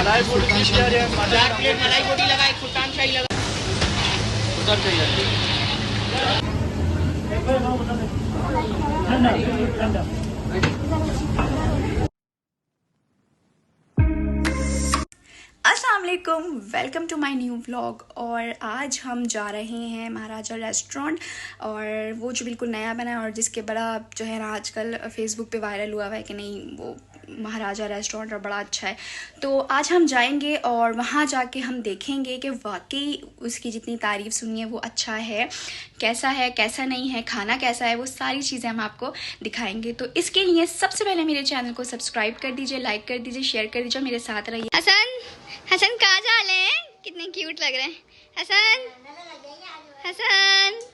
मलाई बोटी की 4 प्लेट मलाई बोटी लगा, एक सुल्तान शाही लगा। उधर चाहिए। अस्सलाम वालेकुम, welcome to my new vlog. और आज हम जा रहे हैं महाराजा रेस्टोरेंट, और वो जो बिल्कुल नया बना है और जिसके बड़ा जो है ना आजकल फेसबुक पे वायरल हुआ हुआ है कि नहीं वो महाराजा रेस्टोरेंट और बड़ा अच्छा है। तो आज हम जाएंगे और वहाँ जाके हम देखेंगे कि वाकई उसकी जितनी तारीफ़ सुनी है वो अच्छा है कैसा नहीं है, खाना कैसा है, वो सारी चीज़ें हम आपको दिखाएंगे। तो इसके लिए सबसे पहले मेरे चैनल को सब्सक्राइब कर दीजिए, लाइक कर दीजिए, शेयर कर दीजिए, मेरे साथ रहिए। हसन कहाँ जा रहे हैं? कितने क्यूट लग रहे हैं। हसन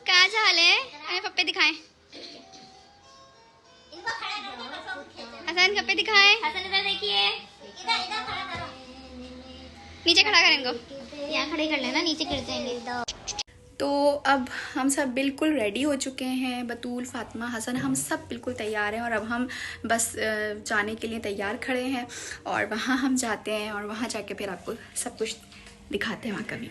कहाँ जा रहे हैं? हमें पप्पे दिखाएं। हसन पप्पे दिखाएं। हसन इधर देखिए, नीचे खड़ा कर इनको। यहाँ खड़े कर लेना, नीचे गिर जाएंगे। तो अब हम सब बिल्कुल रेडी हो चुके हैं, बतूल, फातिमा, हसन, हम सब बिल्कुल तैयार हैं। और अब हम बस जाने के लिए तैयार खड़े हैं और वहाँ हम जाते हैं और वहाँ जाके फिर आपको सब कुछ दिखाते हैं वहाँ का भी।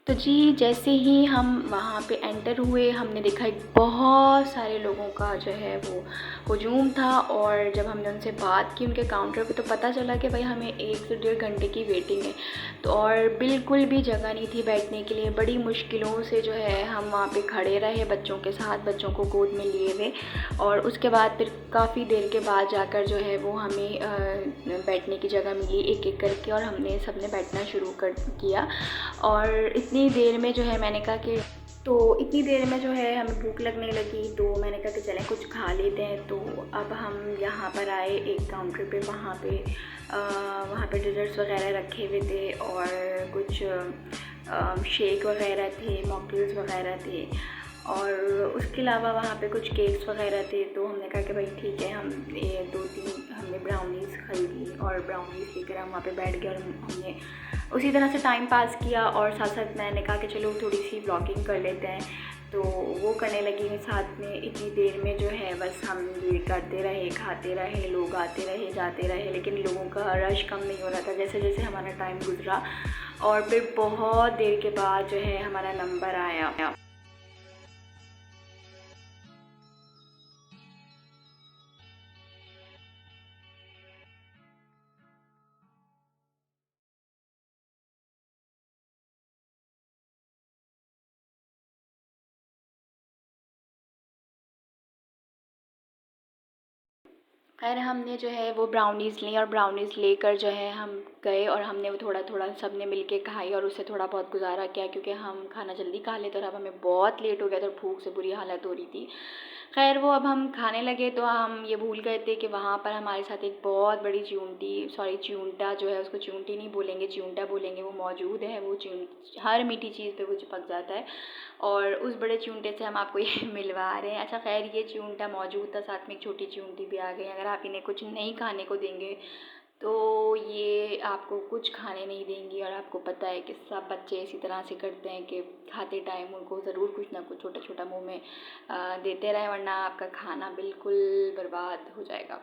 तो जी जैसे ही हम वहाँ पे एंटर हुए हमने देखा एक बहुत सारे लोगों का जो है वो हुजूम था। और जब हमने उनसे बात की उनके काउंटर पे तो पता चला कि भाई हमें 1 से 1.5 घंटे की वेटिंग है। तो और बिल्कुल भी जगह नहीं थी बैठने के लिए, बड़ी मुश्किलों से जो है हम वहाँ पे खड़े रहे बच्चों के साथ, बच्चों को गोद में लिए हुए। और उसके बाद फिर काफ़ी देर के बाद जाकर जो है वो हमें बैठने की जगह मिली एक एक करके, और हमने सबने बैठना शुरू कर किया। और इतनी देर में जो है मैंने कहा कि इतनी देर में जो है हमें भूख लगने लगी, तो मैंने कहा कि चलें कुछ खा लेते हैं। तो अब हम यहाँ पर आए एक काउंटर पे, वहाँ पे डिज़र्ट्स वगैरह रखे हुए थे और कुछ शेक वगैरह थे, मॉकटेल्स वगैरह थे, और उसके अलावा वहाँ पे कुछ केक्स वगैरह थे। तो हमने कहा कि भाई ठीक है, हम 2-3 हमने ब्राउनीज़ खरीदी और ब्राउनीज़ लेकर हम वहाँ पे बैठ गए और हमने उसी तरह से टाइम पास किया। और साथ साथ मैंने कहा कि चलो थोड़ी सी व्लॉगिंग कर लेते हैं, तो वो करने लगी मैं साथ में। इतनी देर में जो है बस हम ये करते रहे, खाते रहे, लोग आते रहे जाते रहे, लेकिन लोगों का रश कम नहीं हो रहा था जैसे जैसे हमारा टाइम गुजरा। और फिर बहुत देर के बाद जो है हमारा नंबर आया। खैर हमने जो है वो ब्राउनीज़ ली और ब्राउनीज़ लेकर जो है हम गए और हमने वो थोड़ा थोड़ा सब ने मिल के खाई और उससे थोड़ा बहुत गुजारा किया, क्योंकि हम खाना जल्दी खा लेते और अब हमें बहुत लेट हो गया था, भूख से बुरी हालत हो रही थी। खैर वो अब हम खाने लगे तो हम ये भूल गए थे कि वहाँ पर हमारे साथ एक बहुत बड़ी च्यूंटा जो है, उसको च्यूंटी नहीं बोलेंगे, च्यूंटा बोलेंगे, वो मौजूद है। वो हर मीठी चीज़ पे वो चिपक जाता है और उस बड़े च्यूंटे से हम आपको ये मिलवा रहे हैं। अच्छा खैर ये च्यूंटा मौजूद था, साथ में एक छोटी च्यूंटी भी आ गई। अगर आप इन्हें कुछ नहीं खाने को देंगे तो ये आपको कुछ खाने नहीं देंगी, और आपको पता है कि सब बच्चे इसी तरह से करते हैं कि खाते टाइम उनको ज़रूर कुछ ना कुछ छोटा छोटा मुंह में देते रहें, वरना आपका खाना बिल्कुल बर्बाद हो जाएगा।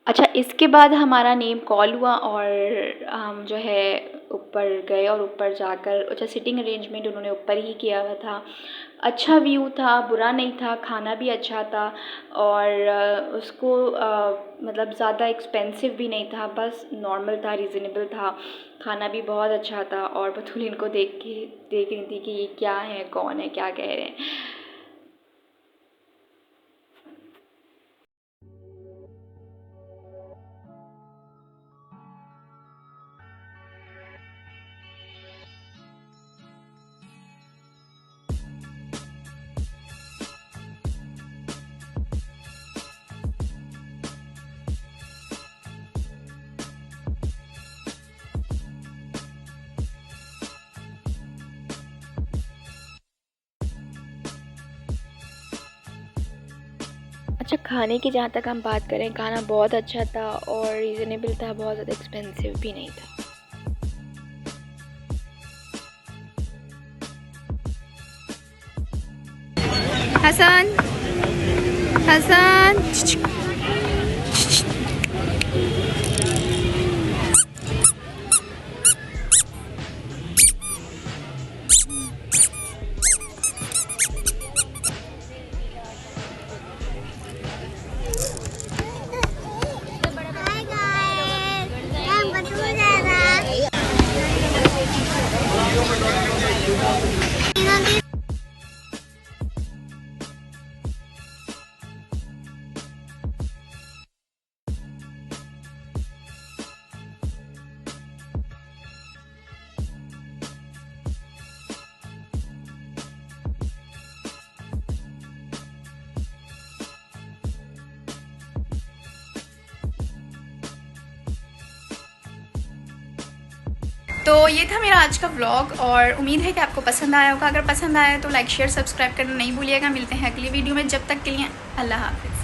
अच्छा इसके बाद हमारा नेम कॉल हुआ और हम जो है ऊपर गए और ऊपर जाकर अच्छा सिटिंग अरेंजमेंट उन्होंने ऊपर ही किया हुआ था। अच्छा व्यू था, बुरा नहीं था, खाना भी अच्छा था और उसको मतलब ज़्यादा एक्सपेंसिव भी नहीं था, बस नॉर्मल था, रीज़नेबल था, खाना भी बहुत अच्छा था। और बतूल इनको देख रही थी कि ये क्या है, कौन है, क्या कह रहे हैं। अच्छा, खाने की जहाँ तक हम बात करें, खाना बहुत अच्छा था और रीज़नेबल था, बहुत ज़्यादा एक्सपेंसिव भी नहीं था। हसन, हसन, तो ये था मेरा आज का व्लॉग और उम्मीद है कि आपको पसंद आया होगा। अगर पसंद आया तो लाइक शेयर सब्सक्राइब करना नहीं भूलिएगा। मिलते हैं अगली वीडियो में, जब तक के लिए अल्लाह हाफ़िज़।